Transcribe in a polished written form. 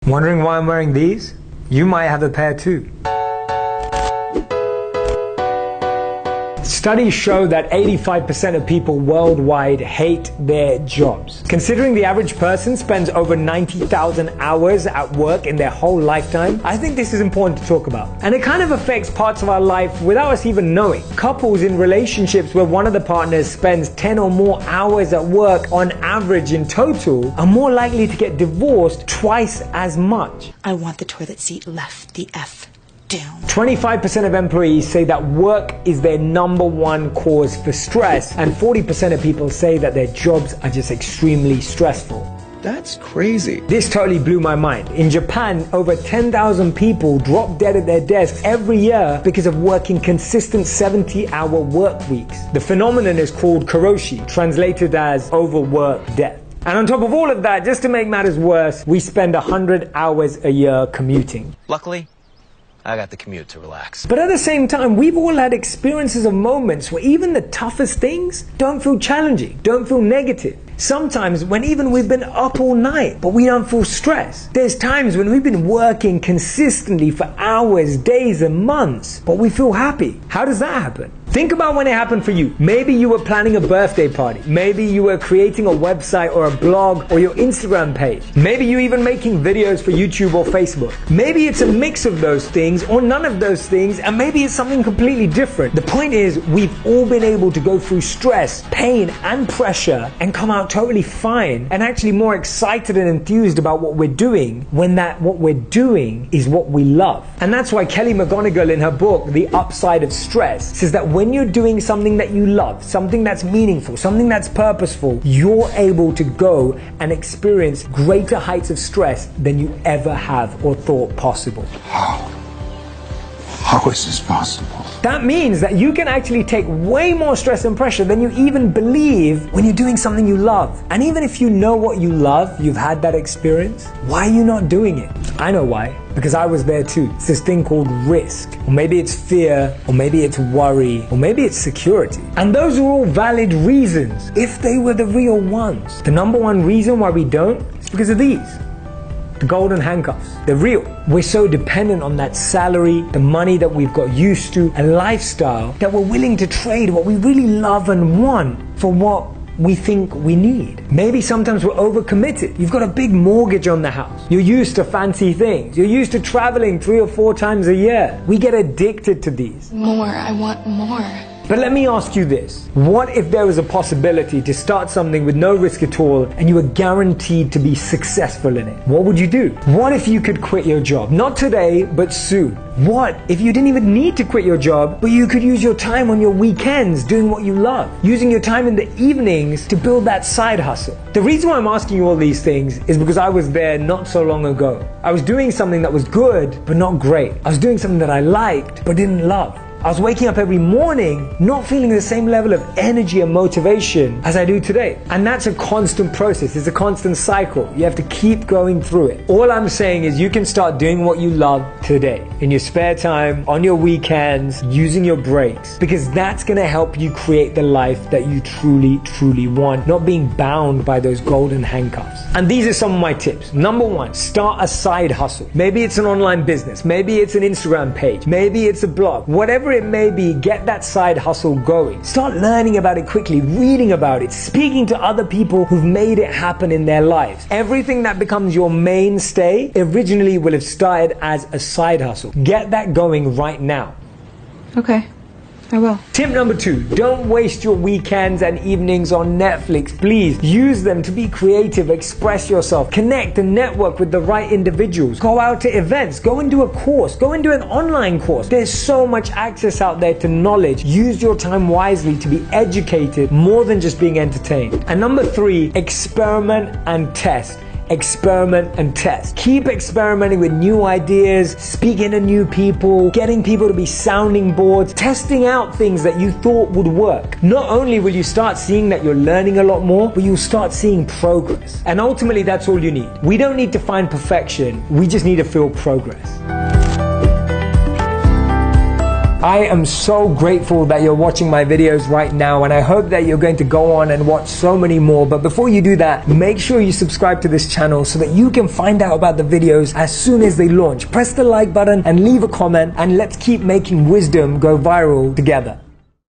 Wondering why I'm wearing these? You might have a pair too. Studies show that 85% of people worldwide hate their jobs. Considering the average person spends over 90,000 hours at work in their whole lifetime, I think this is important to talk about. And it kind of affects parts of our life without us even knowing. Couples in relationships where one of the partners spends 10 or more hours at work on average in total are more likely to get divorced twice as much. I want the toilet seat left the F down. 25% of employees say that work is their #1 cause for stress, and 40% of people say that their jobs are just extremely stressful. That's crazy. This totally blew my mind. In Japan, over 10,000 people drop dead at their desks every year because of working consistent 70-hour work weeks. The phenomenon is called karoshi, translated as overwork death. And on top of all of that, just to make matters worse, we spend 100 hours a year commuting. Luckily, I got the commute to relax. But at the same time, we've all had experiences of moments where even the toughest things don't feel challenging, don't feel negative. Sometimes when even we've been up all night, but we don't feel stressed. There's times when we've been working consistently for hours, days, and months, but we feel happy. How does that happen? Think about when it happened for you. Maybe you were planning a birthday party. Maybe you were creating a website or a blog or your Instagram page. Maybe you're even making videos for YouTube or Facebook. Maybe it's a mix of those things or none of those things, and maybe it's something completely different. The point is, we've all been able to go through stress, pain, and pressure and come out totally fine and actually more excited and enthused about what we're doing when what we're doing is what we love. And that's why Kelly McGonigal in her book, The Upside of Stress, says that when you're doing something that you love, something that's meaningful, something that's purposeful, you're able to go and experience greater heights of stress than you ever have or thought possible. How is this possible? That means that you can actually take way more stress and pressure than you even believe when you're doing something you love. And even if you know what you love, you've had that experience, why are you not doing it? I know why. Because I was there too. It's this thing called risk. Or maybe it's fear, or maybe it's worry, or maybe it's security. And those are all valid reasons, if they were the real ones. The #1 reason why we don't is because of these. The golden handcuffs. They're real. We're so dependent on that salary, the money that we've got used to, a lifestyle, that we're willing to trade what we really love and want for what we think we need. Maybe sometimes we're overcommitted. You've got a big mortgage on the house. You're used to fancy things. You're used to traveling 3 or 4 times a year. We get addicted to these. More, I want more. But let me ask you this. What if there was a possibility to start something with no risk at all and you were guaranteed to be successful in it? What would you do? What if you could quit your job? Not today, but soon. What if you didn't even need to quit your job, but you could use your time on your weekends doing what you love? Using your time in the evenings to build that side hustle. The reason why I'm asking you all these things is because I was there not so long ago. I was doing something that was good, but not great. I was doing something that I liked, but didn't love. I was waking up every morning not feeling the same level of energy and motivation as I do today. And that's a constant process. It's a constant cycle. You have to keep going through it. All I'm saying is you can start doing what you love today, in your spare time, on your weekends, using your breaks, because that's going to help you create the life that you truly, truly want, not being bound by those golden handcuffs. And these are some of my tips. #1, start a side hustle. Maybe it's an online business. Maybe it's an Instagram page. Maybe it's a blog. Whatever it may be, get that side hustle going. Start learning about it quickly, reading about it, speaking to other people who've made it happen in their lives. Everything that becomes your mainstay originally will have started as a side hustle. Get that going right now. Okay, I will. Tip #2, don't waste your weekends and evenings on Netflix. Please use them to be creative, express yourself, connect and network with the right individuals. Go out to events, go and do a course, go and do an online course. There's so much access out there to knowledge. Use your time wisely to be educated more than just being entertained. And #3, experiment and test. Experiment and test. Keep experimenting with new ideas, speaking to new people, getting people to be sounding boards, testing out things that you thought would work. Not only will you start seeing that you're learning a lot more, but you'll start seeing progress. And ultimately, that's all you need. We don't need to find perfection. We just need to feel progress. I am so grateful that you're watching my videos right now, and I hope that you're going to go on and watch so many more. But before you do that, make sure you subscribe to this channel so that you can find out about the videos as soon as they launch. Press the like button and leave a comment, and let's keep making wisdom go viral together.